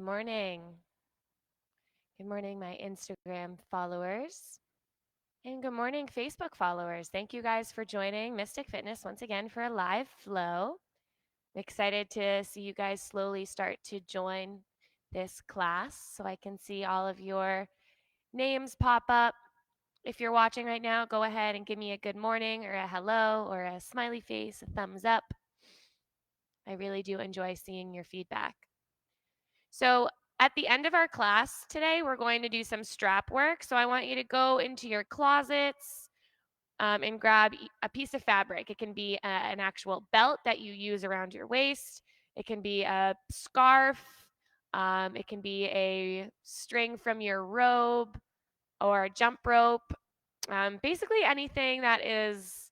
morning. Good morning, my Instagram followers. And good morning, Facebook followers. Thank you guys for joining Mystic Fitness once again for a live flow. I'm excited to see you guys slowly start to join this class so I can see all of your names pop up. If you're watching right now, go ahead and give me a good morning or a hello or a smiley face, a thumbs up. I really do enjoy seeing your feedback. So at the end of our class today, we're going to do some strap work. So I want you to go into your closets and grab a piece of fabric. It can be an actual belt that you use around your waist. It can be a scarf. It can be a string from your robe or a jump rope. Basically anything that is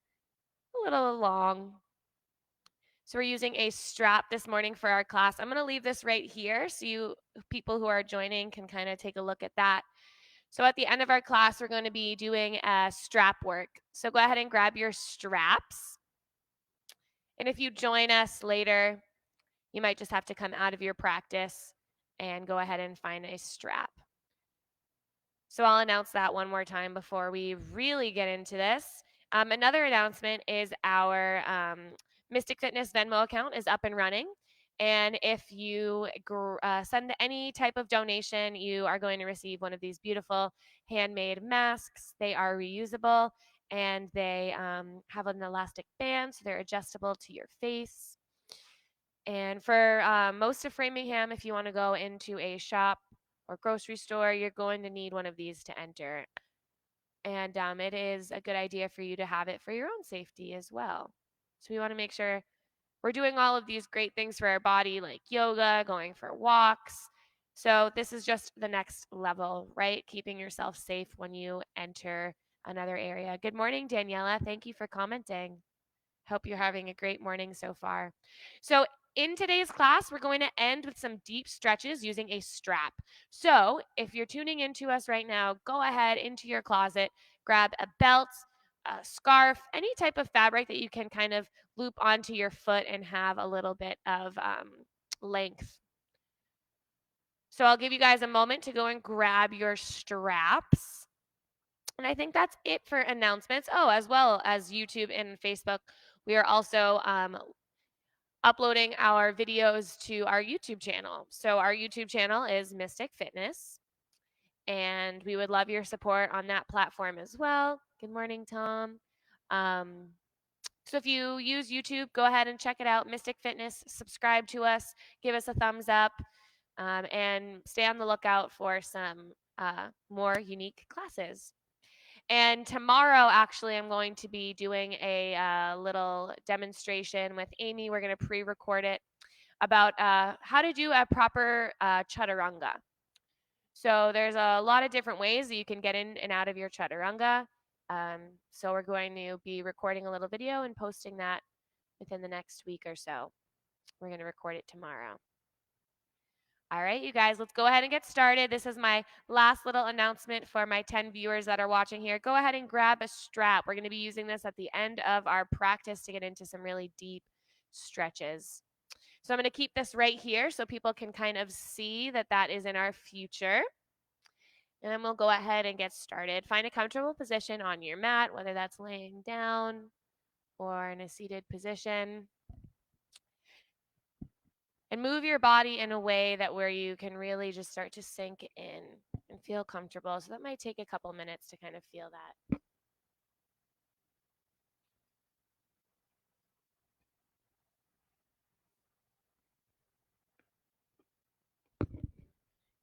a little long. So we're using a strap this morning for our class. I'm going to leave this right here so you people who are joining can kind of take a look at that. So at the end of our class, we're going to be doing strap work. So go ahead and grab your straps. And if you join us later, you might just have to come out of your practice and go ahead and find a strap. So I'll announce that one more time before we really get into this. Another announcement is our Mystic Fitness Venmo account is up and running. And if you send any type of donation, you are going to receive one of these beautiful handmade masks. They are reusable and they have an elastic band, so they're adjustable to your face. And for most of Framingham, if you want to go into a shop or grocery store, you're going to need one of these to enter. And it is a good idea for you to have it for your own safety as well. So we want to make sure we're doing all of these great things for our body, like yoga, going for walks. So this is just the next level, right? Keeping yourself safe when you enter another area. Good morning, Daniela. Thank you for commenting. Hope you're having a great morning so far. So in today's class, we're going to end with some deep stretches using a strap. So if you're tuning into us right now, go ahead into your closet, grab a belt, a scarf, any type of fabric that you can kind of loop onto your foot and have a little bit of length. So I'll give you guys a moment to go and grab your straps. And I think that's it for announcements. Oh, as well as YouTube and Facebook, we are also uploading our videos to our YouTube channel. So our YouTube channel is Mystic Fitness, and we would love your support on that platform as well. Good morning, Tom. So if you use YouTube, go ahead and check it out, Mystic Fitness. Subscribe to us, give us a thumbs up, and stay on the lookout for some more unique classes. And tomorrow, actually, I'm going to be doing a little demonstration with Amy. We're going to pre-record it about how to do a proper chaturanga. So there's a lot of different ways that you can get in and out of your chaturanga. So we're going to be recording a little video and posting that within the next week or so. We're going to record it tomorrow. All right, you guys, let's go ahead and get started. This is my last little announcement for my 10 viewers that are watching here. Go ahead and grab a strap. We're going to be using this at the end of our practice to get into some really deep stretches. So I'm going to keep this right here so people can kind of see that that is in our future. And then we'll go ahead and get started. Find a comfortable position on your mat, whether that's laying down or in a seated position. And move your body in a way that where you can really just start to sink in and feel comfortable. So that might take a couple minutes to kind of feel that.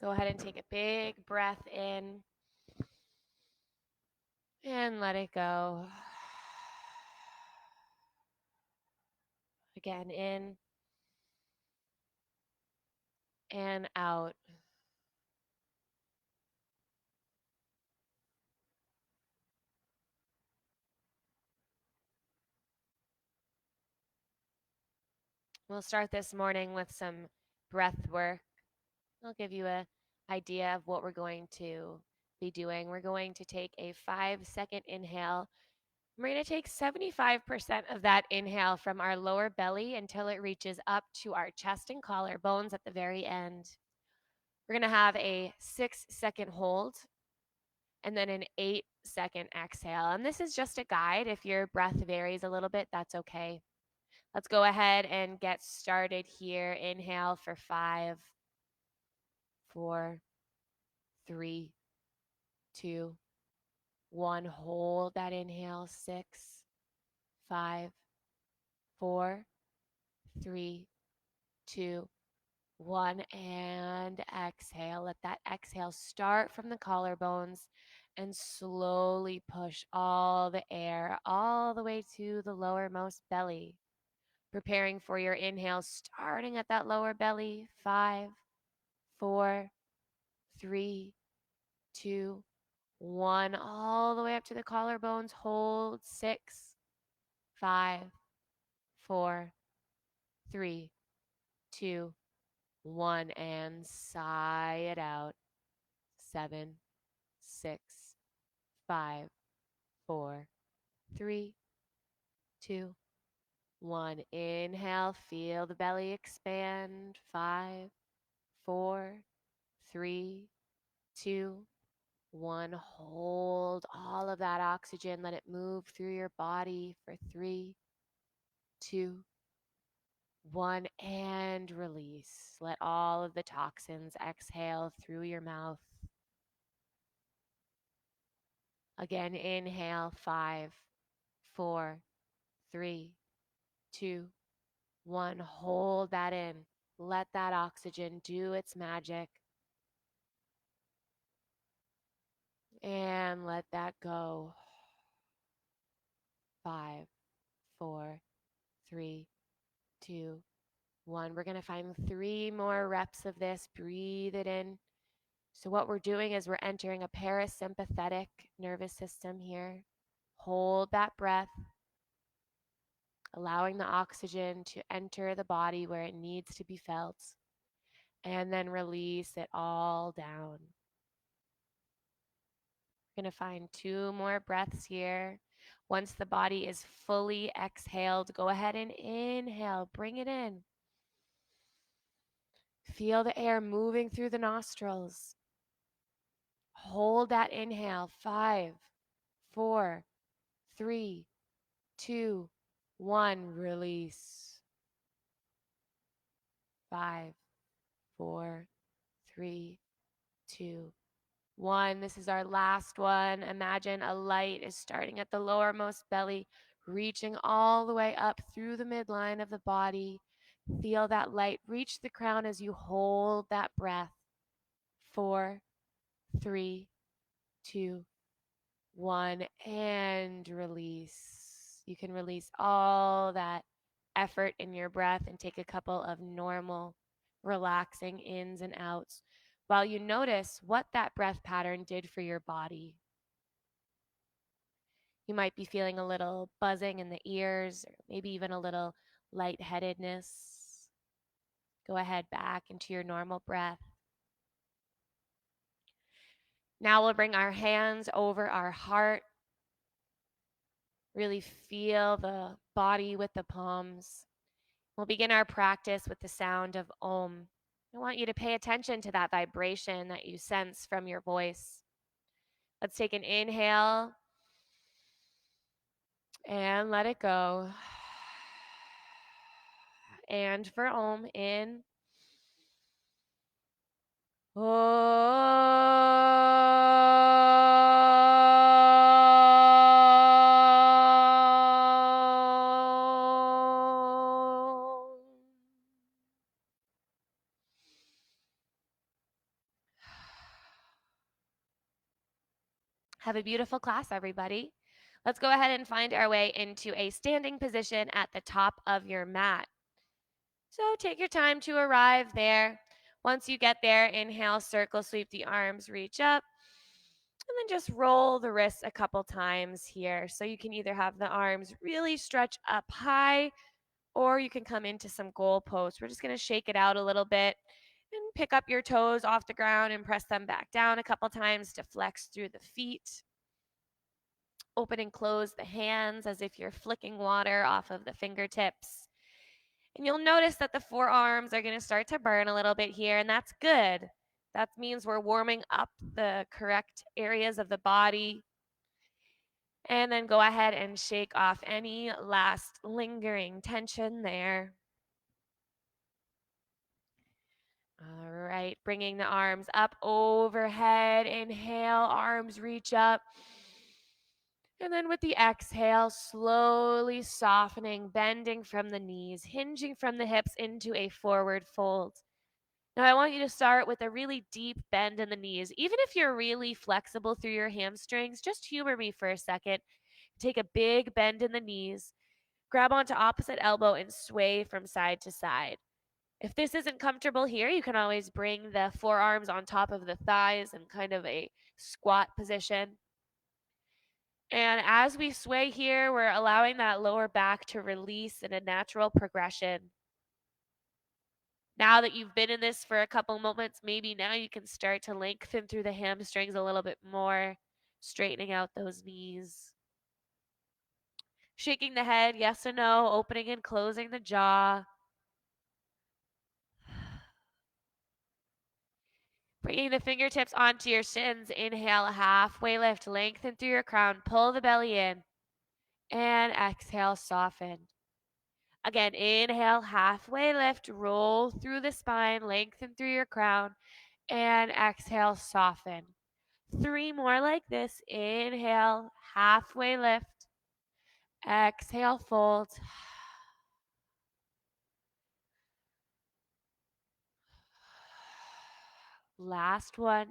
Go ahead and take a big breath in and let it go. Again, in and out. We'll start this morning with some breath work. I'll give you an idea of what we're going to be doing. We're going to take a 5-second inhale. We're going to take 75% of that inhale from our lower belly until it reaches up to our chest and collarbones at the very end. We're going to have a 6-second hold and then an 8-second exhale. And this is just a guide. If your breath varies a little bit, that's okay. Let's go ahead and get started here. Inhale for 5, 4, 3, 2, 1. Hold that inhale. 6, 5, 4, 3, 2, 1. And exhale. Let that exhale start from the collarbones and slowly push all the air all the way to the lowermost belly. Preparing for your inhale, starting at that lower belly. 5, 4, 3, 2, 1. All the way up to the collarbones. Hold. 6, 5, 4, 3, 2, 1. And sigh it out. 7, 6, 5, 4, 3, 2, 1. Inhale. Feel the belly expand. 5, 4, 3, 2, 1. Hold all of that oxygen. Let it move through your body for 3, 2, 1. And release. Let all of the toxins exhale through your mouth. Again, inhale. 5, 4, 3, 2, 1. Hold that in. Let that oxygen do its magic. And let that go. 5, 4, 3, 2, 1. We're going to find 3 more reps of this. Breathe it in. So what we're doing is we're entering a parasympathetic nervous system here. Hold that breath, allowing the oxygen to enter the body where it needs to be felt, and then release it all down. We're going to find 2 more breaths here. Once the body is fully exhaled, go ahead and inhale. Bring it in. Feel the air moving through the nostrils. Hold that inhale. 5, 4, 3, 2, 1. Release. 5, 4, 3, 2, 1. This is our last one. Imagine a light is starting at the lowermost belly, reaching all the way up through the midline of the body. Feel that light reach the crown as you hold that breath. 4, 3, 2, 1. And release. You can release all that effort in your breath and take a couple of normal, relaxing ins and outs while you notice what that breath pattern did for your body. You might be feeling a little buzzing in the ears, or maybe even a little lightheadedness. Go ahead back into your normal breath. Now we'll bring our hands over our heart. Really feel the body with the palms. We'll begin our practice with the sound of Om. I want you to pay attention to that vibration that you sense from your voice. Let's take an inhale and let it go. And for Om, in. Have a beautiful class, everybody. Let's go ahead and find our way into a standing position at the top of your mat. So take your time to arrive there. Once you get there, inhale, circle, sweep the arms, reach up, and then just roll the wrists a couple times here. So you can either have the arms really stretch up high, or you can come into some goal pose. We're just going to shake it out a little bit and pick up your toes off the ground and press them back down a couple times to flex through the feet. Open and close the hands as if you're flicking water off of the fingertips. And you'll notice that the forearms are going to start to burn a little bit here, and that's good. That means we're warming up the correct areas of the body. And then go ahead and shake off any last lingering tension there. All right, bringing the arms up overhead. Inhale, arms reach up. And then with the exhale, slowly softening, bending from the knees, hinging from the hips into a forward fold. Now, I want you to start with a really deep bend in the knees. Even if you're really flexible through your hamstrings, just humor me for a second. Take a big bend in the knees, grab onto opposite elbow, and sway from side to side. If this isn't comfortable here, you can always bring the forearms on top of the thighs in kind of a squat position. And as we sway here, we're allowing that lower back to release in a natural progression. Now that you've been in this for a couple moments, maybe now you can start to lengthen through the hamstrings a little bit more, straightening out those knees. Shaking the head, yes or no, opening and closing the jaw. Bringing the fingertips onto your shins. Inhale, halfway lift, lengthen through your crown, pull the belly in. And exhale, soften. Again, inhale, halfway lift, roll through the spine, lengthen through your crown, and exhale, soften. 3 more like this. Inhale, halfway lift, exhale, fold. Last one.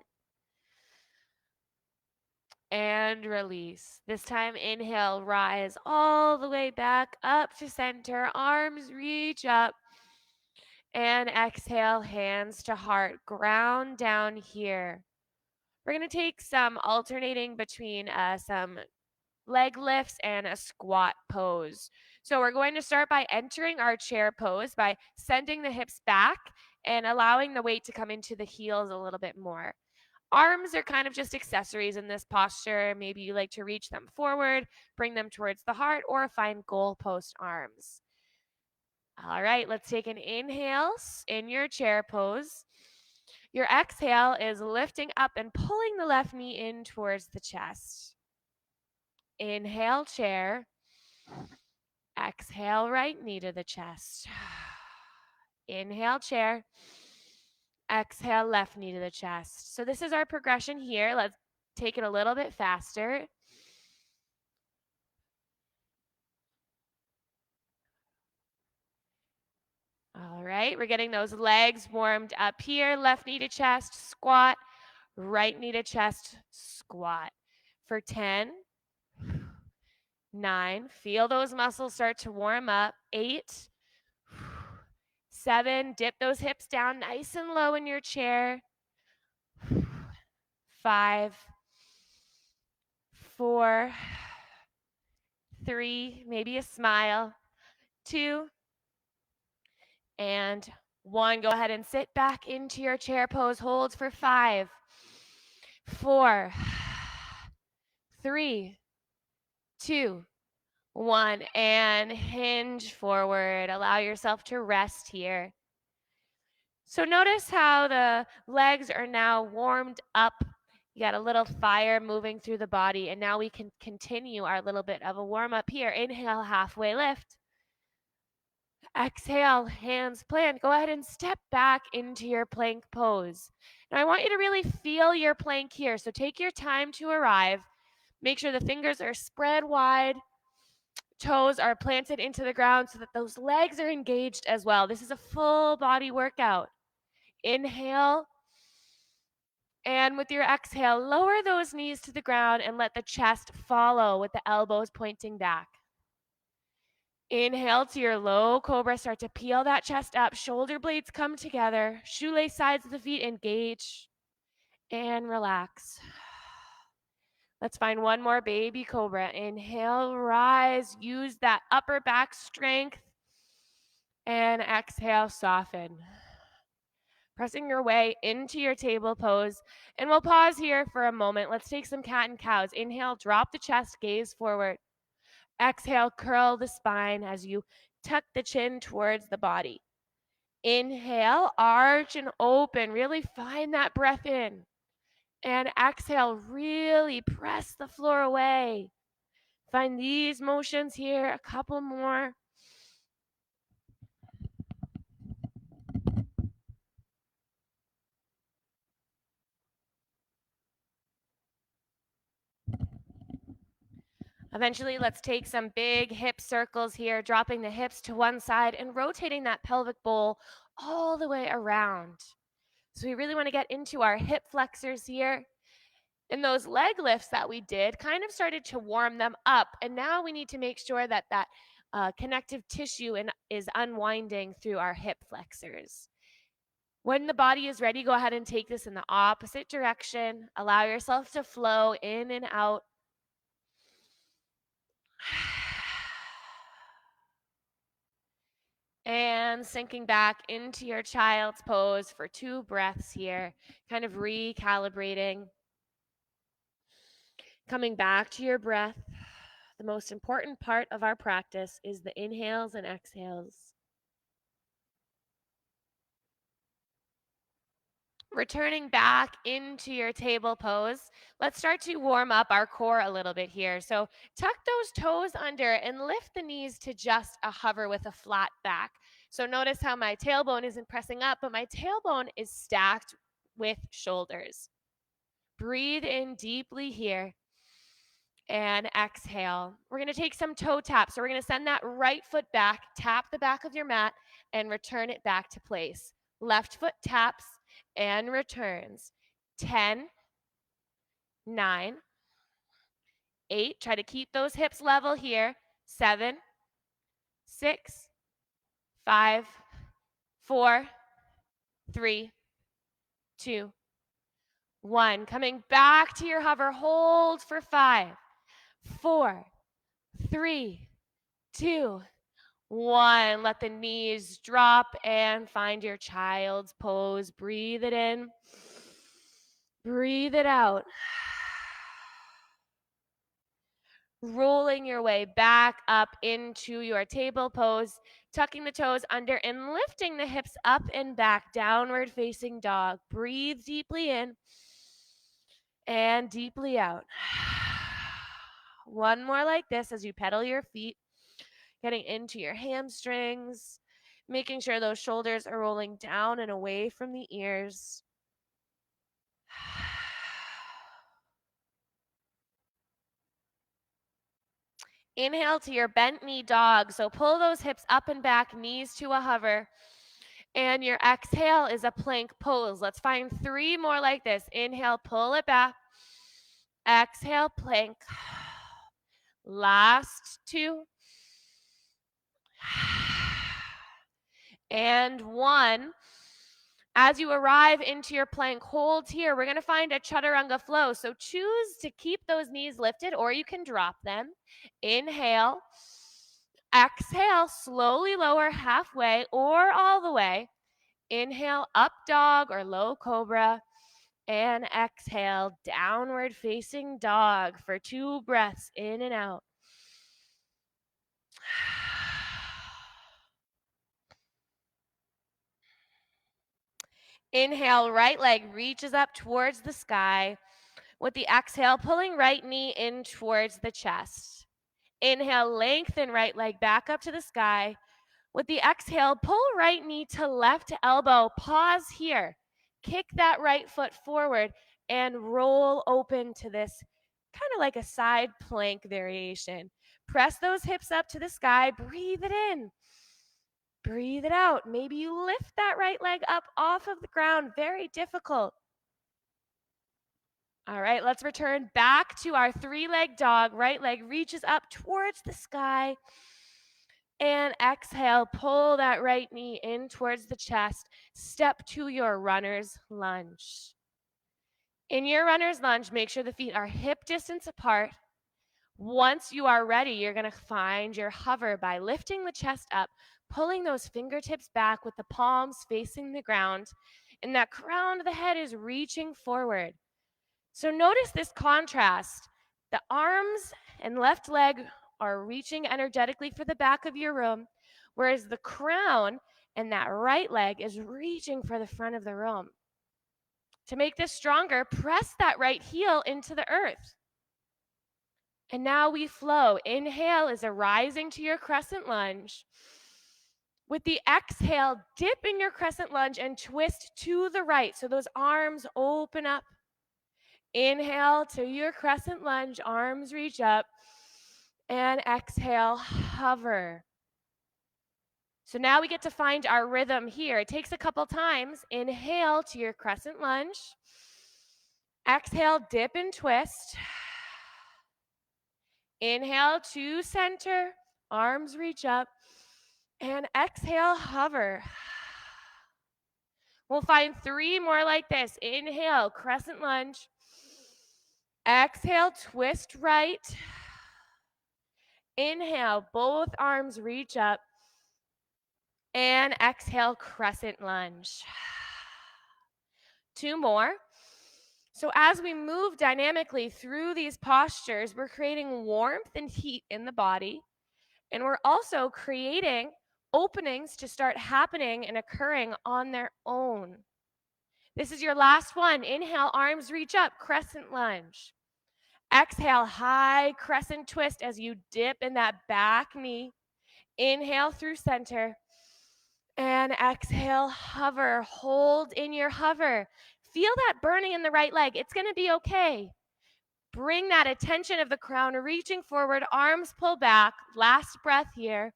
And release. This time, inhale, rise all the way back up to center. Arms reach up. And exhale, hands to heart. Ground down here. We're going to take some alternating between some leg lifts and a squat pose. So we're going to start by entering our chair pose by sending the hips back and allowing the weight to come into the heels a little bit more. Arms are kind of just accessories in this posture. Maybe you like to reach them forward, bring them towards the heart, or find goalpost arms. All right, let's take an inhale in your chair pose. Your exhale is lifting up and pulling the left knee in towards the chest. Inhale, chair. Exhale, right knee to the chest. Inhale, chair. Exhale, left knee to the chest. So this is our progression here. Let's take it a little bit faster. All right, we're getting those legs warmed up here. Left knee to chest, squat. Right knee to chest, squat. For 10, 9, feel those muscles start to warm up. 8, 7, dip those hips down nice and low in your chair. 5, 4, 3, maybe a smile. 2, and 1. Go ahead and sit back into your chair pose. Hold for 5, 4, 3, 2, 1. And hinge forward. Allow yourself to rest here. So notice how the legs are now warmed up. You got a little fire moving through the body. And now we can continue our little bit of a warm up here. Inhale, halfway lift. Exhale, hands plant. Go ahead and step back into your plank pose. Now I want you to really feel your plank here. So take your time to arrive. Make sure the fingers are spread wide. Toes are planted into the ground so that those legs are engaged as well. This is a full body workout. Inhale. And with your exhale, lower those knees to the ground and let the chest follow with the elbows pointing back. Inhale to your low cobra. Start to peel that chest up. Shoulder blades come together. Shoelace sides of the feet engage. And relax. Let's find one more baby cobra. Inhale, rise. Use that upper back strength. And exhale, soften. Pressing your way into your table pose. And we'll pause here for a moment. Let's take some cat and cows. Inhale, drop the chest, gaze forward. Exhale, curl the spine as you tuck the chin towards the body. Inhale, arch and open. Really find that breath in. And exhale, really press the floor away. Find these motions here, a couple more. Eventually, let's take some big hip circles here, dropping the hips to one side and rotating that pelvic bowl all the way around. So we really want to get into our hip flexors here. And those leg lifts that we did kind of started to warm them up. And now we need to make sure that connective tissue is unwinding through our hip flexors. When the body is ready, go ahead and take this in the opposite direction. Allow yourself to flow in and out. And sinking back into your child's pose for 2 breaths here, kind of recalibrating. Coming back to your breath. The most important part of our practice is the inhales and exhales. Returning back into your table pose, let's start to warm up our core a little bit here. So tuck those toes under and lift the knees to just a hover with a flat back. So notice how my tailbone isn't pressing up, but my tailbone is stacked with shoulders. Breathe in deeply here and exhale. We're going to take some toe taps. So we're going to send that right foot back, tap the back of your mat, and return it back to place. Left foot taps and returns. 10, 9, 8. Try to keep those hips level here. 7, 6, 5, 4, 3, 2, 1. Coming back to your hover. Hold for 5, 4, 3, 2, 1. Let the knees drop and find your child's pose. Breathe it in. Breathe it out. Rolling your way back up into your table pose, tucking the toes under and lifting the hips up and back, downward facing dog. Breathe deeply in and deeply out. One more like this as you pedal your feet, getting into your hamstrings, making sure those shoulders are rolling down and away from the ears. Inhale to your bent knee dog. So pull those hips up and back, knees to a hover. And your exhale is a plank pose. Let's find 3 more like this. Inhale, pull it back. Exhale, plank. Last 2. And 1. As you arrive into your plank hold here, we're going to find a chaturanga flow. So choose to keep those knees lifted or you can drop them. Inhale. Exhale, slowly lower halfway or all the way. Inhale, up dog or low cobra. And exhale, downward facing dog for 2 breaths in and out. Inhale, right leg reaches up towards the sky. With the exhale, pulling right knee in towards the chest. Inhale, lengthen right leg back up to the sky. With the exhale, pull right knee to left elbow. Pause here. Kick that right foot forward and roll open to this kind of like a side plank variation. Press those hips up to the sky. Breathe it in. Breathe it out. Maybe you lift that right leg up off of the ground. Very difficult. All right, let's return back to our 3-leg dog. Right leg reaches up towards the sky. And exhale, pull that right knee in towards the chest. Step to your runner's lunge. In your runner's lunge, make sure the feet are hip distance apart. Once you are ready, you're going to find your hover by lifting the chest up, pulling those fingertips back with the palms facing the ground, and that crown of the head is reaching forward. So notice this contrast. The arms and left leg are reaching energetically for the back of your room, whereas the crown And that right leg is reaching for the front of the room. To make this stronger, press that right heel into the earth. And now we flow. Inhale is a rising to your crescent lunge. With the exhale, dip in your crescent lunge and twist to the right. So those arms open up. Inhale to your crescent lunge, arms reach up. And exhale, hover. So now we get to find our rhythm here. It takes a couple times. Inhale to your crescent lunge. Exhale, dip and twist. Inhale to center, arms reach up. And exhale, hover. We'll find 3 more like this. Inhale, crescent lunge. Exhale, twist right. Inhale, both arms reach up. And exhale, crescent lunge. 2 more. So as we move dynamically through these postures, we're creating warmth and heat in the body. And we're also creating openings to start happening and occurring on their own. This is your last one. Inhale, arms reach up, crescent lunge. Exhale, high crescent twist as you dip in that back knee. Inhale through center. And exhale, hover. Hold in your hover. Feel that burning in the right leg. It's going to be okay. Bring that attention of the crown, reaching forward, arms pull back. Last breath here.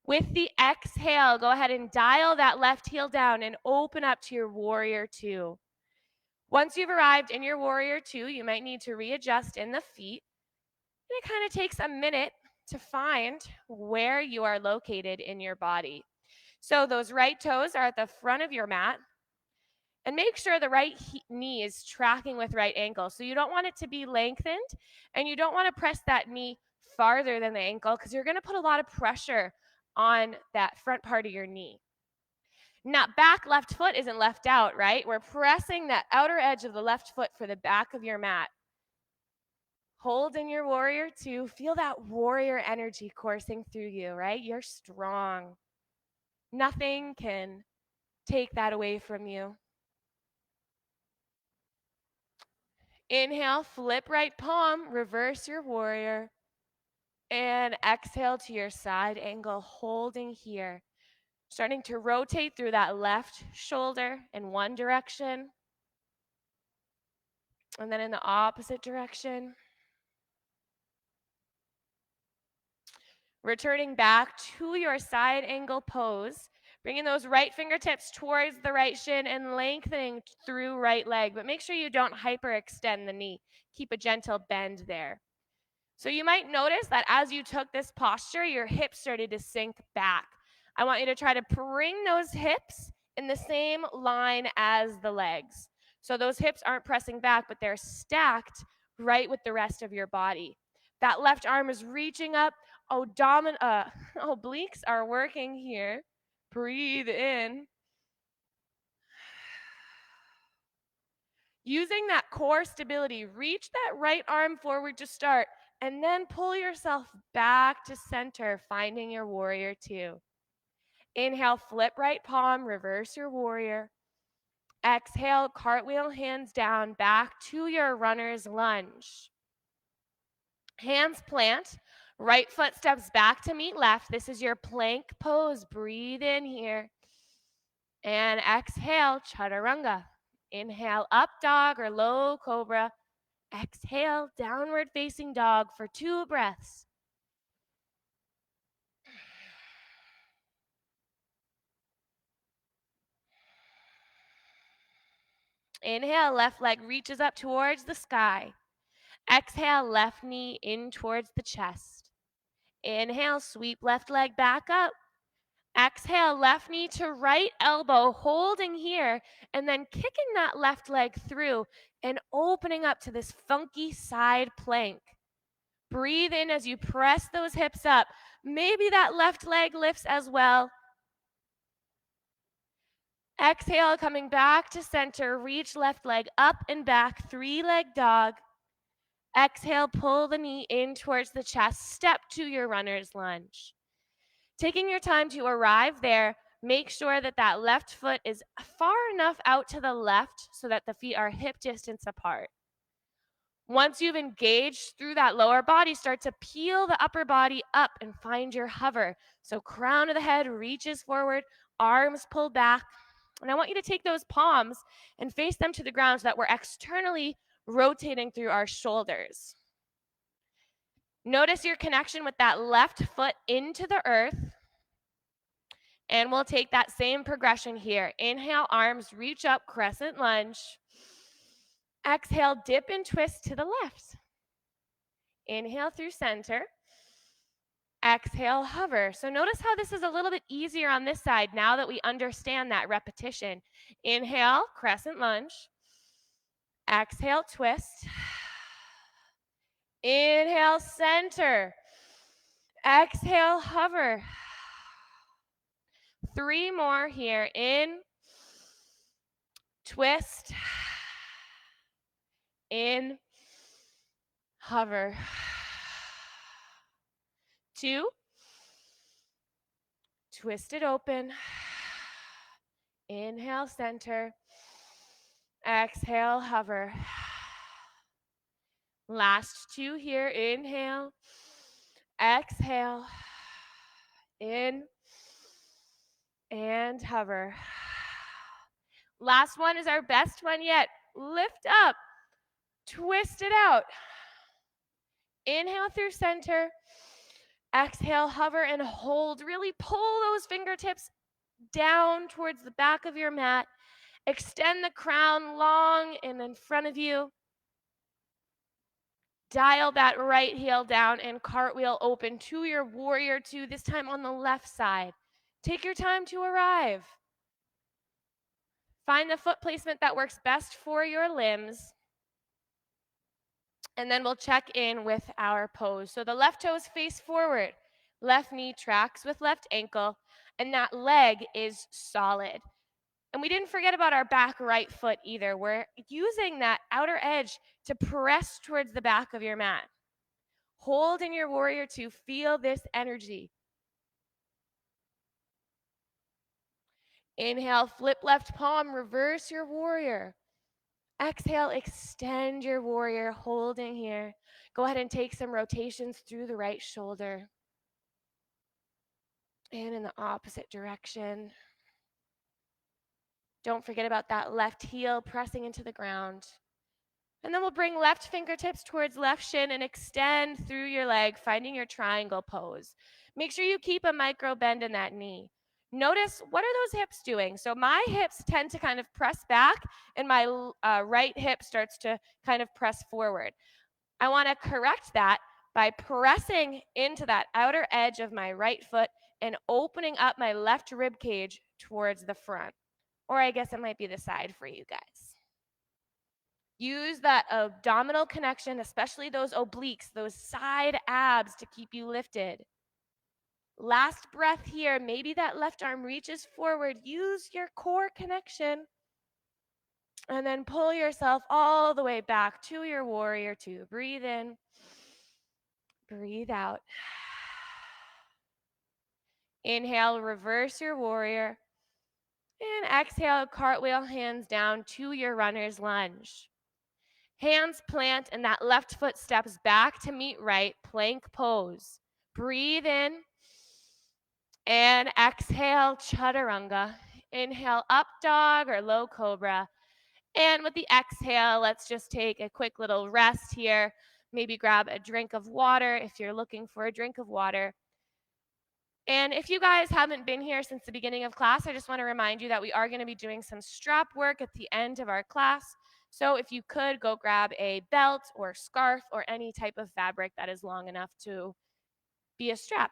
With the exhale, go ahead and dial that left heel down and open up to your warrior 2. Once you've arrived in your warrior 2, you might need to readjust in the feet. And it kind of takes a minute to find where you are located in your body. So those right toes are at the front of your mat. And make sure the right knee is tracking with right ankle. So you don't want it to be lengthened, and you don't want to press that knee farther than the ankle because you're going to put a lot of pressure on that front part of your knee. Now, back left foot isn't left out, right? We're pressing that outer edge of the left foot for the back of your mat. Hold in your warrior 2. Feel that warrior energy coursing through you, right? You're strong. Nothing can take that away from you. Inhale, flip right palm, reverse your warrior. And exhale to your side angle, holding here. Starting to rotate through that left shoulder in one direction. And then in the opposite direction. Returning back to your side angle pose. Bringing those right fingertips towards the right shin and lengthening through right leg. But make sure you don't hyperextend the knee. Keep a gentle bend there. So you might notice that as you took this posture, your hips started to sink back. I want you to try to bring those hips in the same line as the legs. So those hips aren't pressing back, but they're stacked right with the rest of your body. That left arm is reaching up. Obliques are working here. Breathe in. Using that core stability, reach that right arm forward to start, and then pull yourself back to center, finding your warrior 2. Inhale, flip right palm, reverse your warrior. Exhale, cartwheel hands down, back to your runner's lunge. Hands plant, right foot steps back to meet left. This is your plank pose. Breathe in here. And exhale, chaturanga. Inhale, up dog or low cobra. Exhale, downward facing dog for 2 breaths. Inhale, left leg reaches up towards the sky. Exhale, left knee in towards the chest. Inhale, sweep left leg back up. Exhale, left knee to right elbow, holding here, and then kicking that left leg through and opening up to this funky side plank. Breathe in as you press those hips up. Maybe that left leg lifts as well. Exhale, coming back to center, reach left leg up and back, 3-leg dog. Exhale, pull the knee in towards the chest. Step to your runner's lunge. Taking your time to arrive there, make sure that that left foot is far enough out to the left so that the feet are hip distance apart. Once you've engaged through that lower body, start to peel the upper body up and find your hover. So crown of the head reaches forward, arms pull back. And I want you to take those palms and face them to the ground so that we're externally rotating through our shoulders. Notice your connection with that left foot into the earth. And we'll take that same progression here. Inhale, arms reach up, crescent lunge. Exhale, dip and twist to the left. Inhale through center. Exhale, hover. So notice how this is a little bit easier on this side now that we understand that repetition. Inhale, crescent lunge. Exhale, twist. Inhale, center. Exhale, hover. 3 more here. In, twist. In, hover. 2. Twist it open. Inhale, center. Exhale, hover. Last 2 here. Inhale. Exhale. In. And hover. Last one is our best one yet. Lift up. Twist it out. Inhale through center. Exhale, hover and hold. Really pull those fingertips down towards the back of your mat. Extend the crown long and in front of you. Dial that right heel down and cartwheel open to your warrior 2, this time on the left side. Take your time to arrive. Find the foot placement that works best for your limbs. And then we'll check in with our pose. So the left toes face forward. Left knee tracks with left ankle. And that leg is solid. And we didn't forget about our back right foot either. We're using that outer edge to press towards the back of your mat. Hold in your warrior 2. Feel this energy. Inhale, flip left palm, reverse your warrior. Exhale, extend your warrior, holding here. Go ahead and take some rotations through the right shoulder. And in the opposite direction. Don't forget about that left heel pressing into the ground. And then we'll bring left fingertips towards left shin and extend through your leg, finding your triangle pose. Make sure you keep a micro bend in that knee. Notice, what are those hips doing? So my hips tend to kind of press back, and my right hip starts to kind of press forward. I want to correct that by pressing into that outer edge of my right foot and opening up my left rib cage towards the front. Or I guess it might be the side for you guys. Use that abdominal connection, especially those obliques, those side abs, to keep you lifted. Last breath here. Maybe that left arm reaches forward. Use your core connection. And then pull yourself all the way back to your warrior 2. Breathe in. Breathe out. Inhale, reverse your warrior. And exhale, cartwheel hands down to your runner's lunge. Hands plant and that left foot steps back to meet right, plank pose. Breathe in and exhale, chaturanga. Inhale, up dog or low cobra. And with the exhale, let's just take a quick little rest here. Maybe grab a drink of water if you're looking for a drink of water. And if you guys haven't been here since the beginning of class, I just want to remind you that we are going to be doing some strap work at the end of our class. So if you could go grab a belt or scarf or any type of fabric that is long enough to be a strap.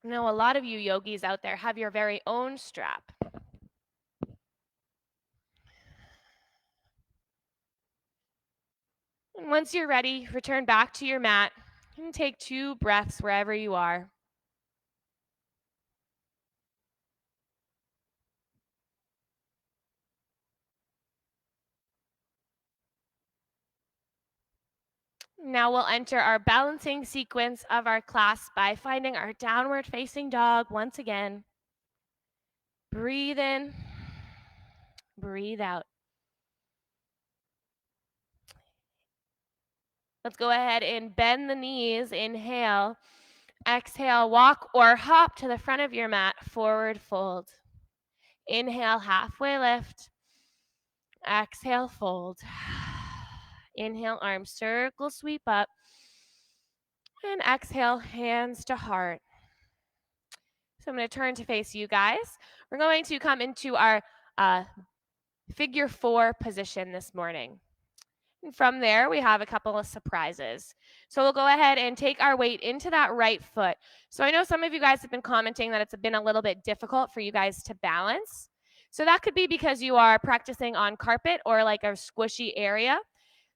I know a lot of you yogis out there have your very own strap. And once you're ready, return back to your mat and take 2 breaths wherever you are. Now we'll enter our balancing sequence of our class by finding our downward facing dog once again. Breathe in, breathe out. Let's go ahead and bend the knees. Inhale. Exhale, walk or hop to the front of your mat, forward fold. Inhale, halfway lift. Exhale, fold. Inhale, arm circle, sweep up. And exhale, hands to heart. So I'm going to turn to face you guys. We're going to come into our figure 4 position this morning. And from there, we have a couple of surprises. So we'll go ahead and take our weight into that right foot. So I know some of you guys have been commenting that it's been a little bit difficult for you guys to balance. So that could be because you are practicing on carpet or like a squishy area.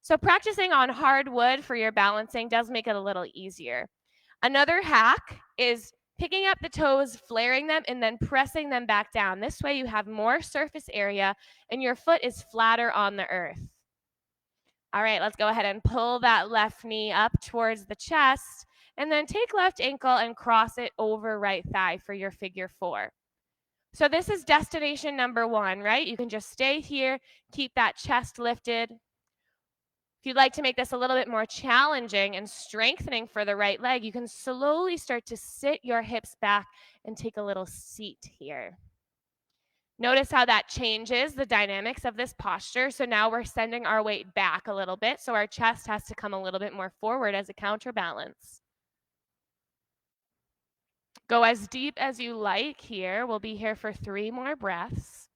So practicing on hardwood for your balancing does make it a little easier. Another hack is picking up the toes, flaring them, and then pressing them back down. This way you have more surface area and your foot is flatter on the earth. All right, let's go ahead and pull that left knee up towards the chest, and then take left ankle and cross it over right thigh for your figure 4. So this is destination number 1, right? You can just stay here, keep that chest lifted. If you'd like to make this a little bit more challenging and strengthening for the right leg, you can slowly start to sit your hips back and take a little seat here. Notice how that changes the dynamics of this posture. So now we're sending our weight back a little bit. So our chest has to come a little bit more forward as a counterbalance. Go as deep as you like here. We'll be here for 3 more breaths.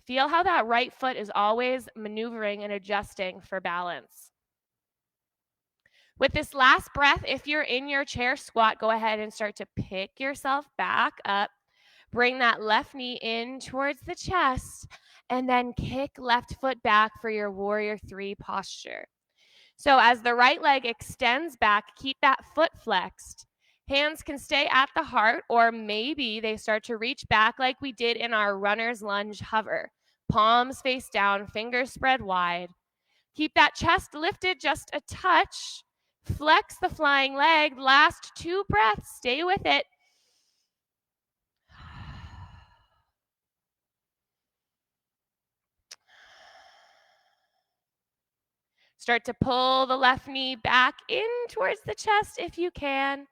Feel how that right foot is always maneuvering and adjusting for balance. With this last breath, if you're in your chair squat, go ahead and start to pick yourself back up. Bring that left knee in towards the chest, and then kick left foot back for your warrior 3 posture. So as the right leg extends back, keep that foot flexed. Hands can stay at the heart, or maybe they start to reach back like we did in our runner's lunge hover. Palms face down, fingers spread wide. Keep that chest lifted just a touch. Flex the flying leg. Last 2 breaths. Stay with it. Start to pull the left knee back in towards the chest if you can.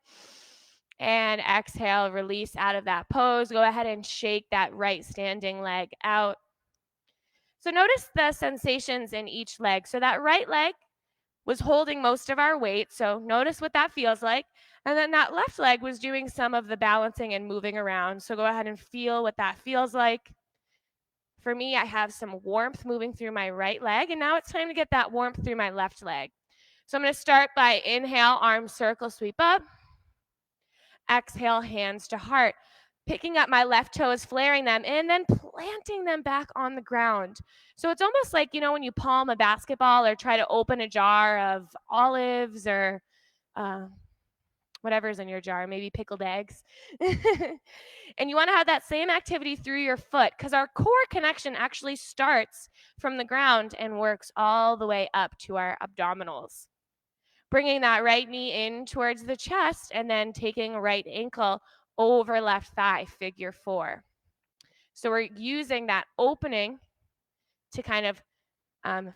And exhale, release out of that pose. Go ahead and shake that right standing leg out. So notice the sensations in each leg. So that right leg was holding most of our weight. So notice what that feels like. And then that left leg was doing some of the balancing and moving around. So go ahead and feel what that feels like. For me, I have some warmth moving through my right leg, and now it's time to get that warmth through my left leg. So I'm going to start by inhale, arm circle, sweep up. Exhale, hands to heart. Picking up my left toes, flaring them, and then planting them back on the ground. So it's almost like, when you palm a basketball or try to open a jar of olives or whatever's in your jar, maybe pickled eggs. And you want to have that same activity through your foot because our core connection actually starts from the ground and works all the way up to our abdominals. Bringing that right knee in towards the chest and then taking right ankle over left thigh, figure 4. So we're using that opening to kind of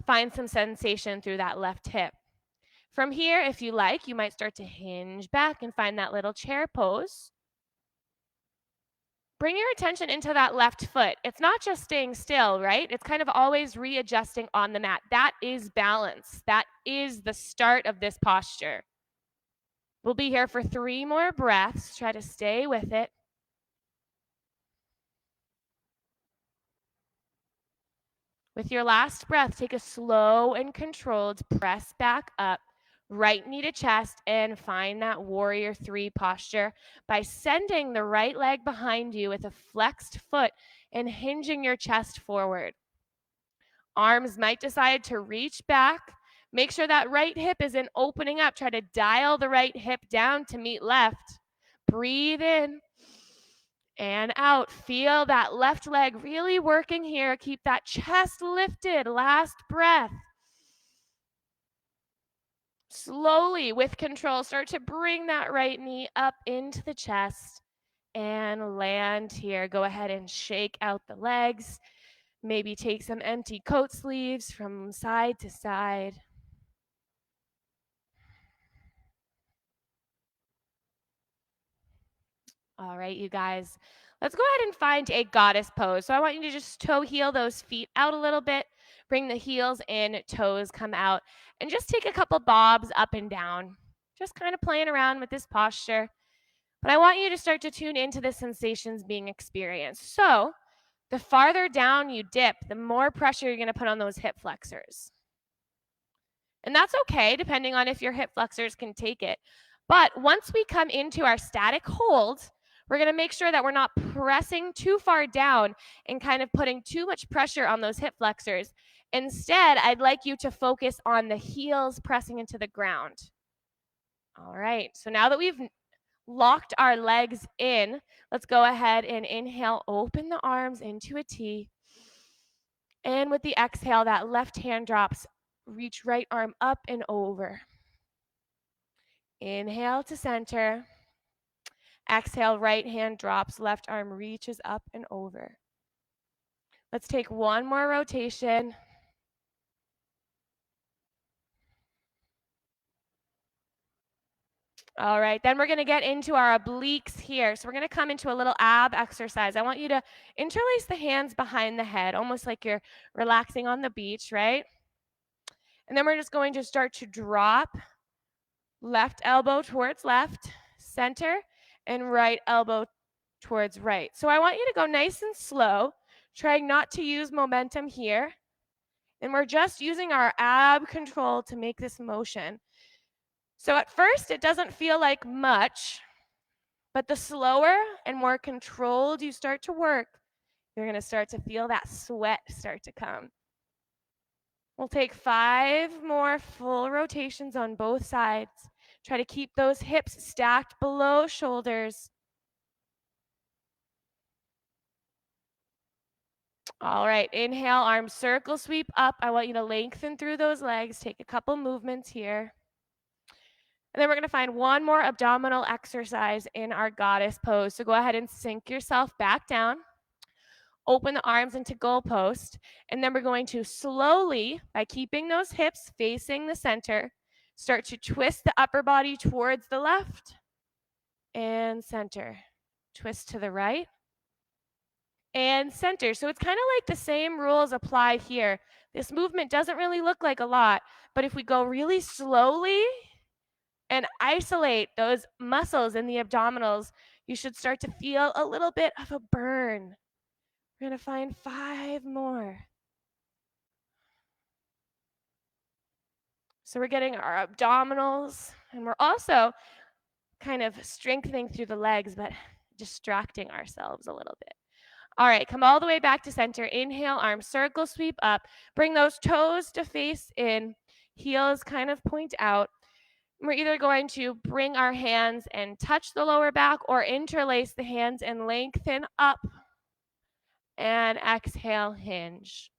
find some sensation through that left hip. From here, if you like, you might start to hinge back and find that little chair pose. Bring your attention into that left foot. It's not just staying still, right? It's kind of always readjusting on the mat. That is balance. That is the start of this posture. We'll be here for 3 more breaths. Try to stay with it. With your last breath, take a slow and controlled press back up. Right knee to chest and find that warrior 3 posture by sending the right leg behind you with a flexed foot and hinging your chest forward. Arms might decide to reach back. Make sure that right hip isn't opening up. Try to dial the right hip down to meet left. Breathe in and out. Feel that left leg really working here. Keep that chest lifted. Last breath. Slowly, with control, start to bring that right knee up into the chest and land here. Go ahead and shake out the legs. Maybe take some empty coat sleeves from side to side. All right, you guys. Let's go ahead and find a goddess pose. So I want you to just toe heel those feet out a little bit. Bring the heels in, toes come out, and just take a couple bobs up and down. Just kind of playing around with this posture. But I want you to start to tune into the sensations being experienced. So the farther down you dip, the more pressure you're going to put on those hip flexors. And that's okay, depending on if your hip flexors can take it. But once we come into our static hold, we're going to make sure that we're not pressing too far down and kind of putting too much pressure on those hip flexors. Instead, I'd like you to focus on the heels pressing into the ground. All right, so now that we've locked our legs in, let's go ahead and inhale, open the arms into a T. And with the exhale, that left hand drops, reach right arm up and over. Inhale to center. Exhale, right hand drops, left arm reaches up and over. Let's take one more rotation. All right, then we're going to get into our obliques here. So we're going to come into a little ab exercise. I want you to interlace the hands behind the head, almost like you're relaxing on the beach, right? And then we're just going to start to drop left elbow towards left, center, and right elbow towards right. So I want you to go nice and slow, trying not to use momentum here. And we're just using our ab control to make this motion. So at first, it doesn't feel like much, but the slower and more controlled you start to work, you're going to start to feel that sweat start to come. We'll take 5 more full rotations on both sides. Try to keep those hips stacked below shoulders. All right, inhale, arms circle, sweep up. I want you to lengthen through those legs. Take a couple movements here. And then we're going to find one more abdominal exercise in our goddess pose. So go ahead and sink yourself back down. Open the arms into goalpost. And then we're going to slowly, by keeping those hips facing the center, start to twist the upper body towards the left and center. Twist to the right and center. So it's kind of like the same rules apply here. This movement doesn't really look like a lot, but if we go really slowly and isolate those muscles in the abdominals, you should start to feel a little bit of a burn. We're going to find 5 more. So we're getting our abdominals, and we're also kind of strengthening through the legs, but distracting ourselves a little bit. All right, come all the way back to center. Inhale, arms circle, sweep up. Bring those toes to face in. Heels kind of point out. We're either going to bring our hands and touch the lower back or interlace the hands and lengthen up. And exhale, hinge.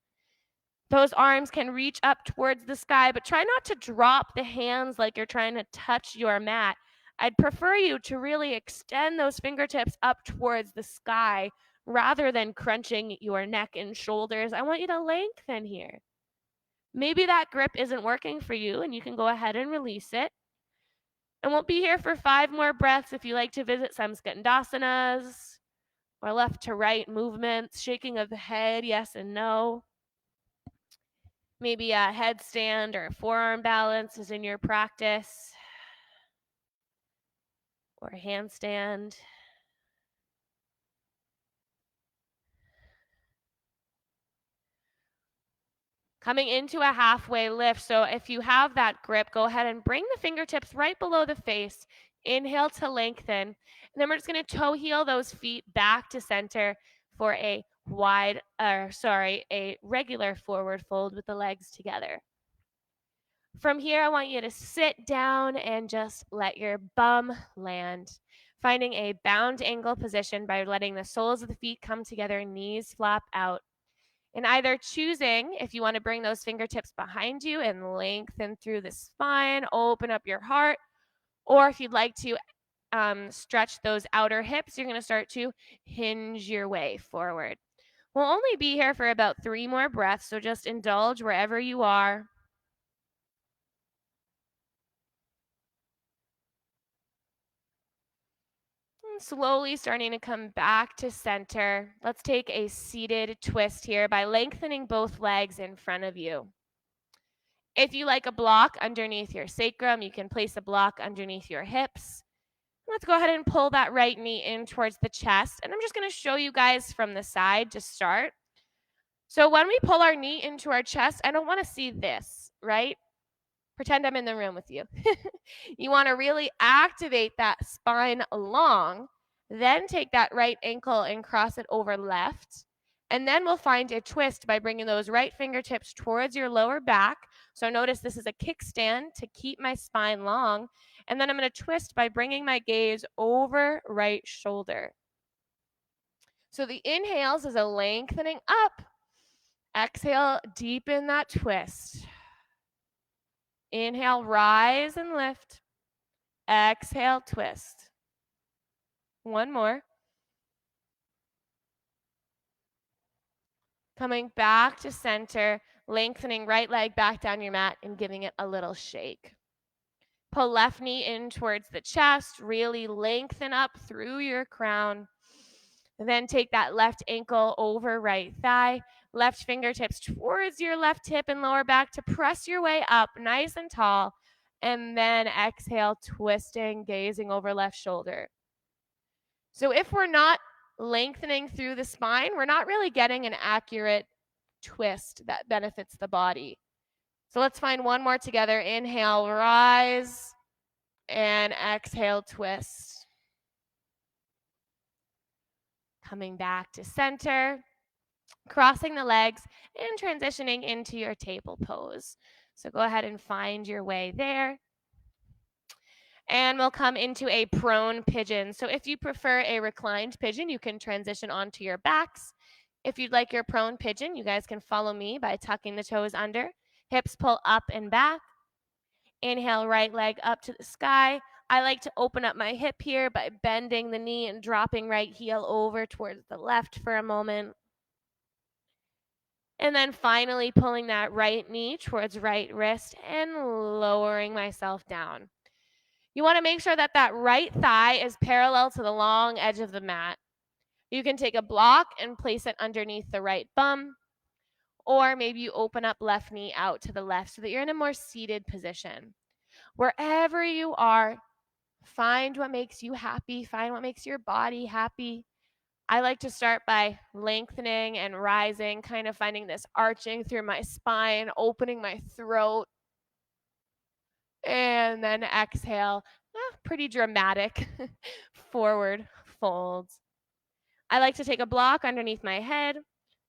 Those arms can reach up towards the sky, but try not to drop the hands like you're trying to touch your mat. I'd prefer you to really extend those fingertips up towards the sky rather than crunching your neck and shoulders. I want you to lengthen here. Maybe that grip isn't working for you and you can go ahead and release it. And we'll be here for 5 more breaths if you like to visit some Skandhasanas or left to right movements, shaking of the head, yes and no. Maybe a headstand or a forearm balance is in your practice, or a handstand. Coming into a halfway lift. So if you have that grip, go ahead and bring the fingertips right below the face. Inhale to lengthen. And then we're just going to toe heel those feet back to center for a regular forward fold with the legs together. From here, I want you to sit down and just let your bum land. Finding a bound angle position by letting the soles of the feet come together, knees flap out. And either choosing if you want to bring those fingertips behind you and lengthen through the spine, open up your heart, or if you'd like to stretch those outer hips, you're going to start to hinge your way forward. We'll only be here for about 3 more breaths, so just indulge wherever you are. And slowly starting to come back to center. Let's take a seated twist here by lengthening both legs in front of you. If you like a block underneath your sacrum, you can place a block underneath your hips. Let's go ahead and pull that right knee in towards the chest. And I'm just going to show you guys from the side to start. So when we pull our knee into our chest, I don't want to see this, right? Pretend I'm in the room with you. You want to really activate that spine long, then take that right ankle and cross it over left. And then we'll find a twist by bringing those right fingertips towards your lower back. So notice this is a kickstand to keep my spine long. And then I'm going to twist by bringing my gaze over right shoulder. So the inhales is a lengthening up. Exhale, deepen that twist. Inhale, rise and lift. Exhale, twist. One more. Coming back to center, lengthening right leg back down your mat and giving it a little shake. Pull left knee in towards the chest, really lengthen up through your crown. Then take that left ankle over right thigh, left fingertips towards your left hip and lower back to press your way up nice and tall. And then exhale, twisting, gazing over left shoulder. So if we're not lengthening through the spine, we're not really getting an accurate twist that benefits the body. So let's find one more together. Inhale, rise, and exhale, twist. Coming back to center, crossing the legs, and transitioning into your table pose. So go ahead and find your way there. And we'll come into a prone pigeon. So if you prefer a reclined pigeon, you can transition onto your backs. If you'd like your prone pigeon, you guys can follow me by tucking the toes under. Hips pull up and back. Inhale, right leg up to the sky. I like to open up my hip here by bending the knee and dropping right heel over towards the left for a moment. And then finally pulling that right knee towards right wrist and lowering myself down. You want to make sure that that right thigh is parallel to the long edge of the mat. You can take a block and place it underneath the right bum, or maybe you open up left knee out to the left so that you're in a more seated position. Wherever you are, find what makes you happy, find what makes your body happy. I like to start by lengthening and rising, kind of finding this arching through my spine, opening my throat, and then exhale. Pretty dramatic forward folds. I like to take a block underneath my head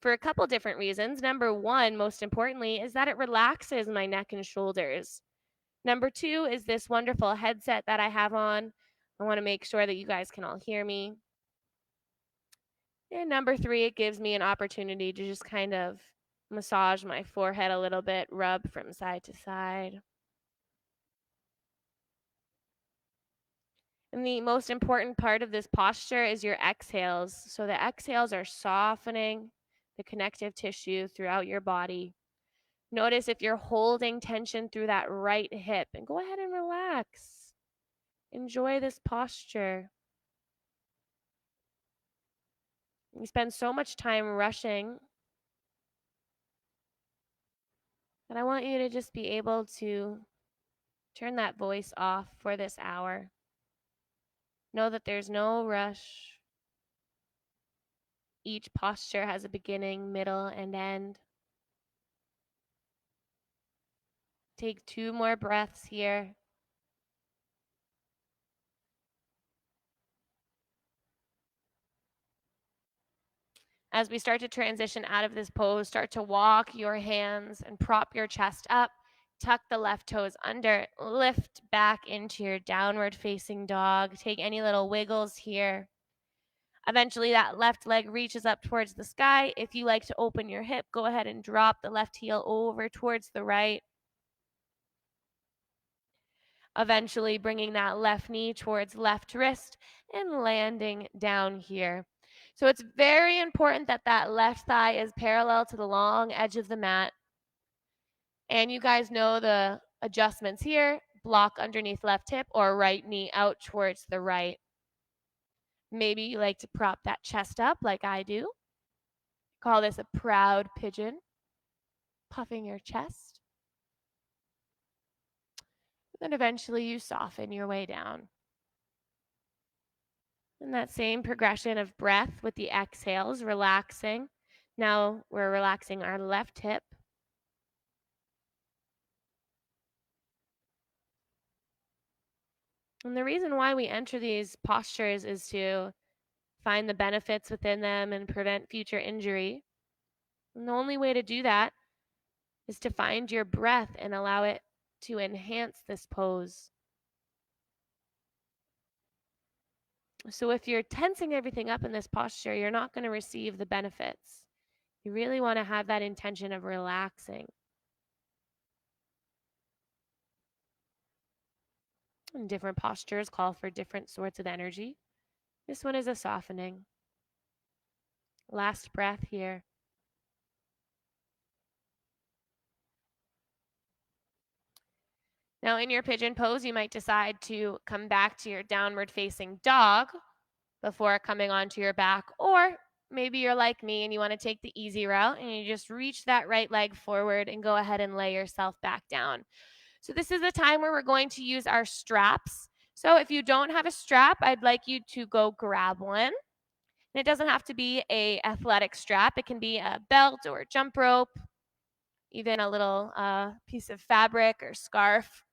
for a couple different reasons. Number one, most importantly, is that it relaxes my neck and shoulders. Number two is this wonderful headset that I have on. I want to make sure that you guys can all hear me. And number three, it gives me an opportunity to just kind of massage my forehead a little bit, rub from side to side. And the most important part of this posture is your exhales. So the exhales are softening the connective tissue throughout your body. Notice if you're holding tension through that right hip, and go ahead and relax. Enjoy this posture. We spend so much time rushing that I want you to just be able to turn that voice off for this hour. Know that there's no rush. Each posture has a beginning, middle, and end. Take 2 more breaths here. As we start to transition out of this pose, start to walk your hands and prop your chest up. Tuck the left toes under. Lift back into your downward facing dog. Take any little wiggles here. Eventually, that left leg reaches up towards the sky. If you like to open your hip, go ahead and drop the left heel over towards the right. Eventually, bringing that left knee towards left wrist and landing down here. So it's very important that that left thigh is parallel to the long edge of the mat. And you guys know the adjustments here. Block underneath left hip or right knee out towards the right. Maybe you like to prop that chest up like I do. Call this a proud pigeon. Puffing your chest. Then eventually you soften your way down. And that same progression of breath with the exhales, relaxing. Now we're relaxing our left hip. And the reason why we enter these postures is to find the benefits within them and prevent future injury. And the only way to do that is to find your breath and allow it to enhance this pose. So if you're tensing everything up in this posture, you're not going to receive the benefits. You really want to have that intention of relaxing. And different postures call for different sorts of energy. This one is a softening. Last breath here. Now, in your pigeon pose, you might decide to come back to your downward facing dog before coming onto your back, or maybe you're like me and you want to take the easy route and you just reach that right leg forward and go ahead and lay yourself back down. So this is a time where we're going to use our straps. So if you don't have a strap, I'd like you to go grab one. And it doesn't have to be a athletic strap. It can be a belt or a jump rope, even a little piece of fabric or scarf.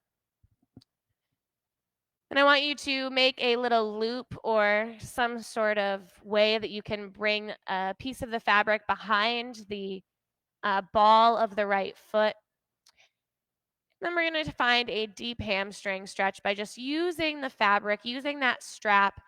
And I want you to make a little loop or some sort of way that you can bring a piece of the fabric behind the ball of the right foot. Then we're going to find a deep hamstring stretch by just using the fabric, using that strap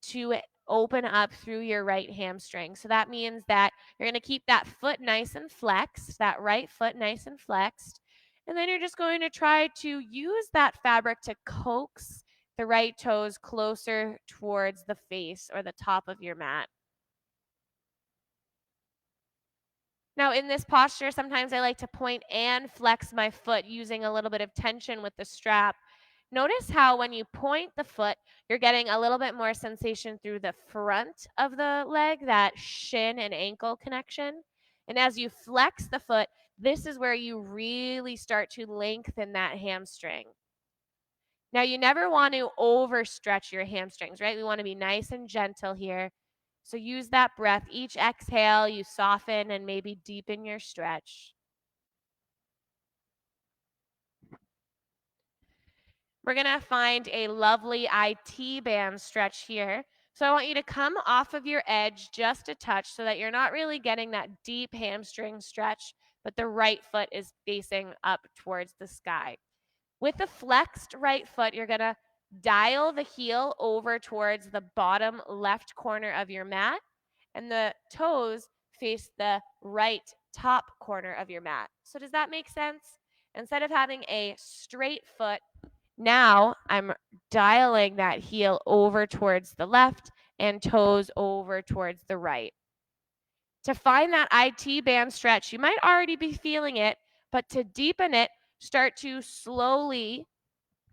to open up through your right hamstring. So that means that you're going to keep that foot nice and flexed, that right foot nice and flexed. And then you're just going to try to use that fabric to coax the right toes closer towards the face or the top of your mat. Now, in this posture, sometimes I like to point and flex my foot using a little bit of tension with the strap. Notice how when you point the foot, you're getting a little bit more sensation through the front of the leg, that shin and ankle connection. And as you flex the foot, this is where you really start to lengthen that hamstring. Now, you never want to overstretch your hamstrings, right? We want to be nice and gentle here. So use that breath. Each exhale, you soften and maybe deepen your stretch. We're going to find a lovely IT band stretch here. So I want you to come off of your edge just a touch so that you're not really getting that deep hamstring stretch, but the right foot is facing up towards the sky. With the flexed right foot, you're going to dial the heel over towards the bottom left corner of your mat, and the toes face the right top corner of your mat. So does that make sense? Instead of having a straight foot, now I'm dialing that heel over towards the left and toes over towards the right. To find that IT band stretch, you might already be feeling it, but to deepen it, start to slowly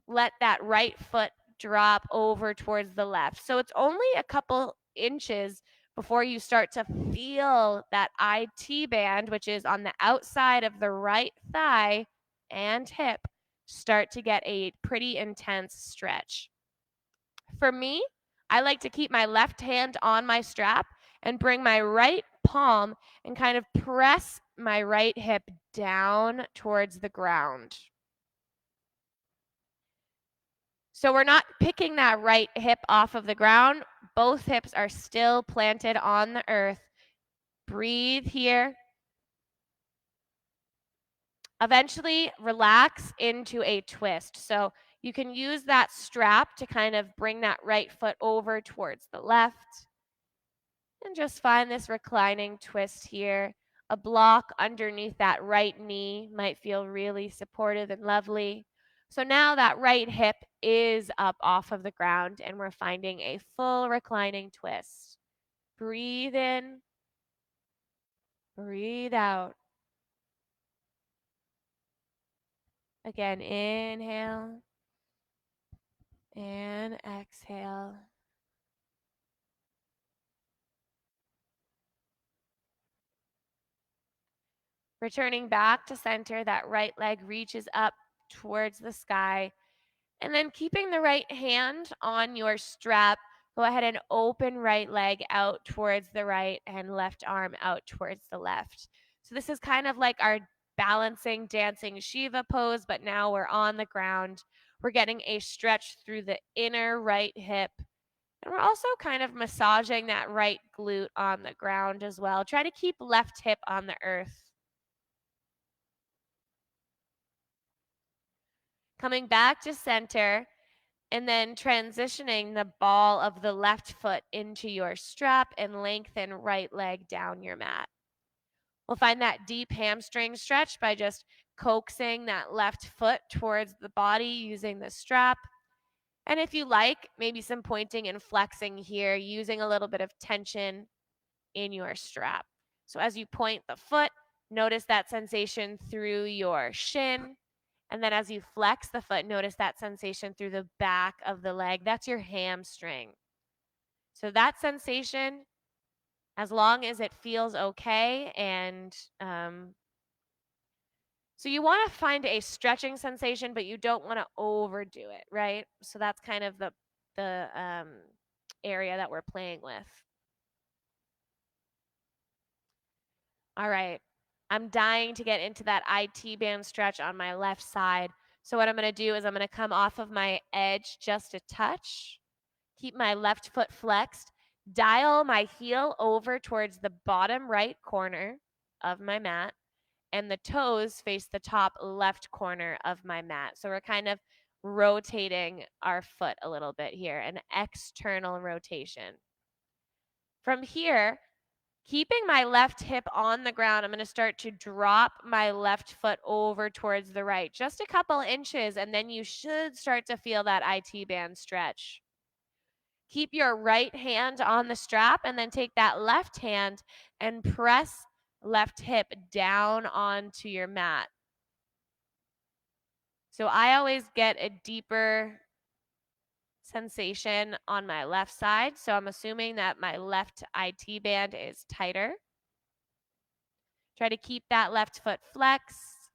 let that right foot drop over towards the left. So it's only a couple inches before you start to feel that IT band, which is on the outside of the right thigh and hip, start to get a pretty intense stretch. For me, I like to keep my left hand on my strap and bring my right palm and kind of press my right hip down towards the ground. So we're not picking that right hip off of the ground. Both hips are still planted on the earth. Breathe here. Eventually, relax into a twist. So you can use that strap to kind of bring that right foot over towards the left. And just find this reclining twist here. A block underneath that right knee might feel really supportive and lovely. So now that right hip is up off of the ground and we're finding a full reclining twist. Breathe in, breathe out. Again, inhale and exhale. Returning back to center, that right leg reaches up towards the sky. And then keeping the right hand on your strap, go ahead and open right leg out towards the right and left arm out towards the left. So this is kind of like our balancing, dancing Shiva pose, but now we're on the ground. We're getting a stretch through the inner right hip. And we're also kind of massaging that right glute on the ground as well. Try to keep left hip on the earth. Coming back to center, and then transitioning the ball of the left foot into your strap and lengthen right leg down your mat. We'll find that deep hamstring stretch by just coaxing that left foot towards the body using the strap. And if you like, maybe some pointing and flexing here using a little bit of tension in your strap. So as you point the foot, notice that sensation through your shin. And then as you flex the foot, notice that sensation through the back of the leg. That's your hamstring. So that sensation, as long as it feels okay, and so you want to find a stretching sensation, but you don't want to overdo it, right? So that's kind of the area that we're playing with. All right. I'm dying to get into that IT band stretch on my left side. So what I'm going to do is I'm going to come off of my edge just a touch. Keep my left foot flexed. Dial my heel over towards the bottom right corner of my mat, and the toes face the top left corner of my mat. So we're kind of rotating our foot a little bit here, an external rotation. From here, keeping my left hip on the ground, I'm going to start to drop my left foot over towards the right, just a couple inches, and then you should start to feel that IT band stretch. Keep your right hand on the strap and then take that left hand and press left hip down onto your mat. So I always get a deeper sensation on my left side. So I'm assuming that my left IT band is tighter. Try to keep that left foot flexed.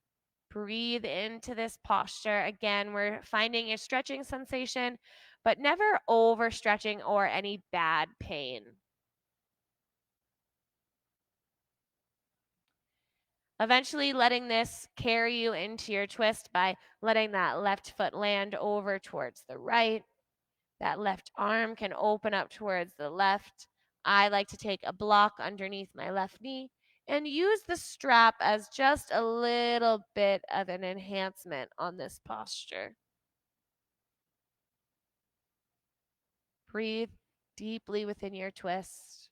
Breathe into this posture. Again, we're finding a stretching sensation, but never overstretching or any bad pain. Eventually letting this carry you into your twist by letting that left foot land over towards the right. That left arm can open up towards the left. I like to take a block underneath my left knee and use the strap as just a little bit of an enhancement on this posture. Breathe deeply within your twist.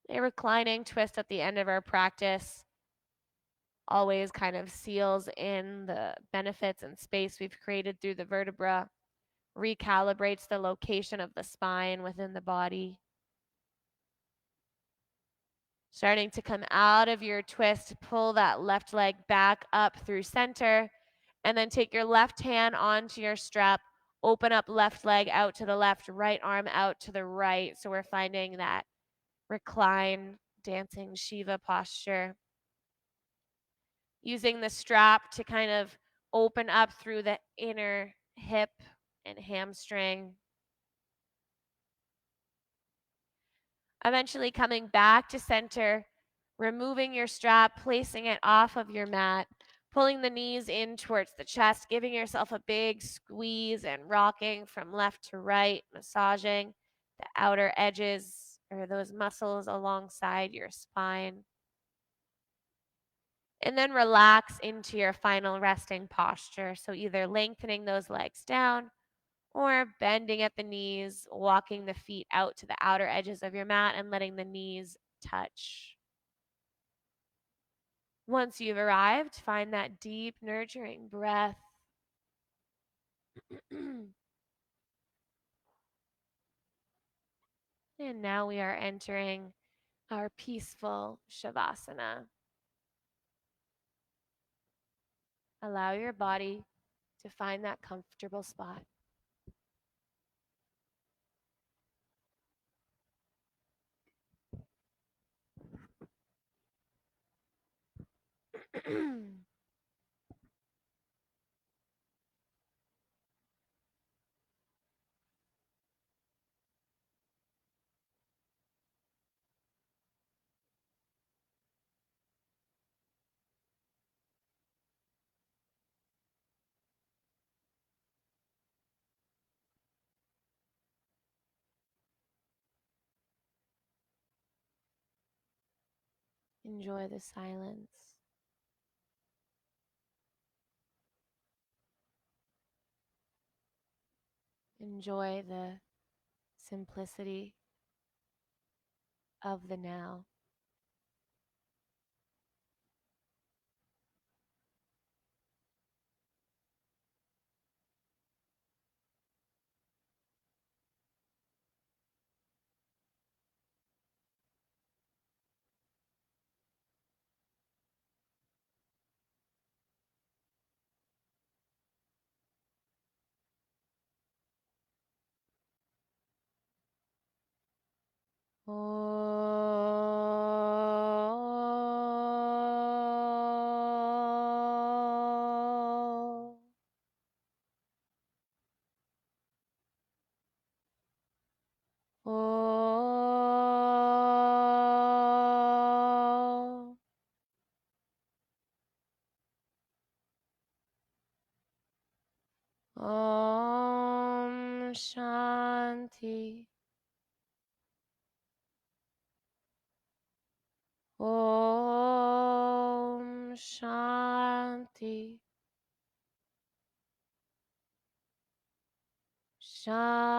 A reclining twist at the end of our practice always kind of seals in the benefits and space we've created through the vertebra, recalibrates the location of the spine within the body. Starting to come out of your twist, pull that left leg back up through center, and then take your left hand onto your strap, open up left leg out to the left, right arm out to the right. So we're finding that recline, dancing Shiva posture. Using the strap to kind of open up through the inner hip and hamstring. Eventually coming back to center, removing your strap, placing it off of your mat, pulling the knees in towards the chest, giving yourself a big squeeze and rocking from left to right, massaging the outer edges or those muscles alongside your spine. And then relax into your final resting posture. So either lengthening those legs down or bending at the knees, walking the feet out to the outer edges of your mat and letting the knees touch. Once you've arrived, find that deep, nurturing breath. And now we are entering our peaceful Shavasana. Allow your body to find that comfortable spot. Enjoy the silence. Enjoy the simplicity of the now. Oh. Oh. Om Shanti. Om Shanti. Shanti.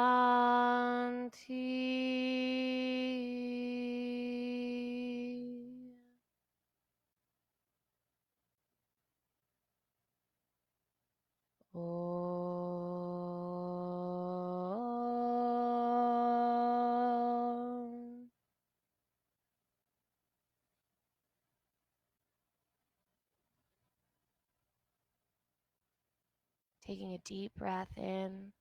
Om. Taking a deep breath in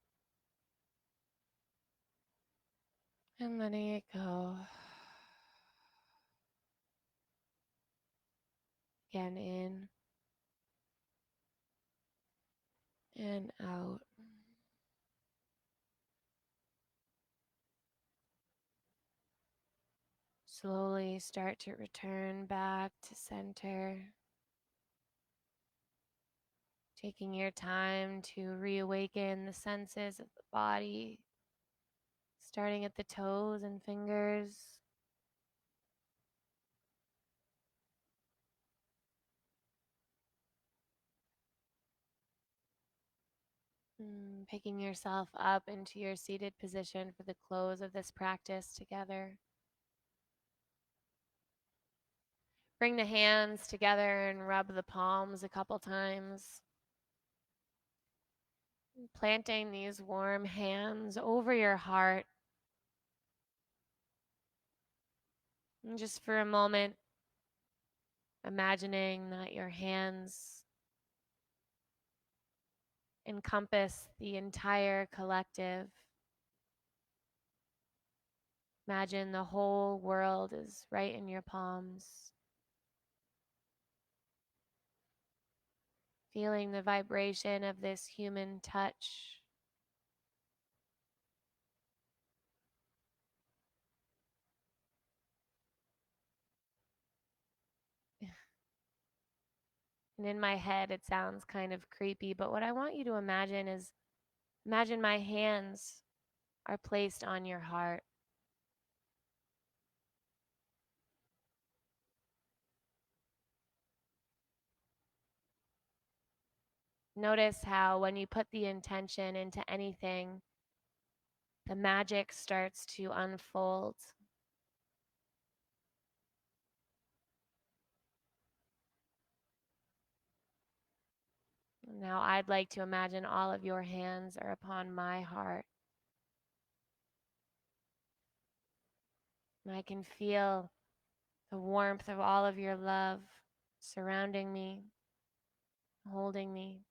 and letting it go. Again, in and out. Slowly start to return back to center. Taking your time to reawaken the senses of the body, starting at the toes and fingers. Picking yourself up into your seated position for the close of this practice together. Bring the hands together and rub the palms a couple times. Planting these warm hands over your heart. And just for a moment, imagining that your hands encompass the entire collective. Imagine the whole world is right in your palms. Feeling the vibration of this human touch. And in my head, it sounds kind of creepy, but what I want you to imagine is imagine my hands are placed on your heart. Notice how when you put the intention into anything, the magic starts to unfold. Now I'd like to imagine all of your hands are upon my heart. And I can feel the warmth of all of your love surrounding me, holding me.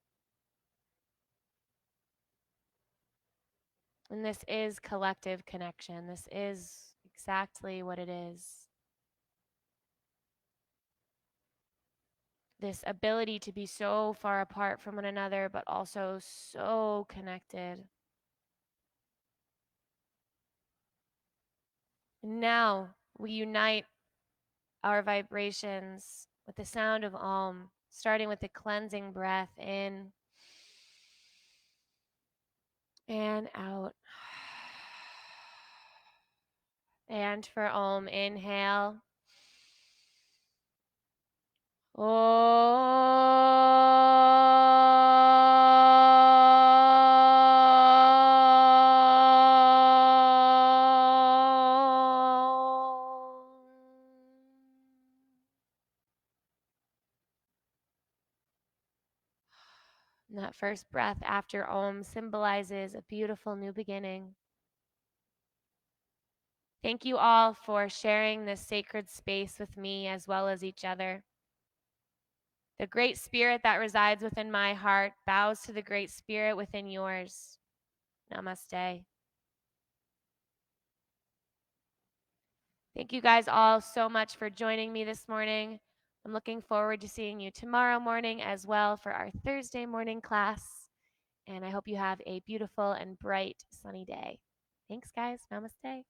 And this is collective connection. This is exactly what it is. This ability to be so far apart from one another, but also so connected. And now we unite our vibrations with the sound of Om, starting with the cleansing breath in and out. And for Om, inhale. And that first breath after Om symbolizes a beautiful new beginning. Thank you all for sharing this sacred space with me as well as each other. The great spirit that resides within my heart bows to the great spirit within yours. Namaste. Thank you guys all so much for joining me this morning. I'm looking forward to seeing you tomorrow morning as well for our Thursday morning class. And I hope you have a beautiful and bright sunny day. Thanks, guys. Namaste.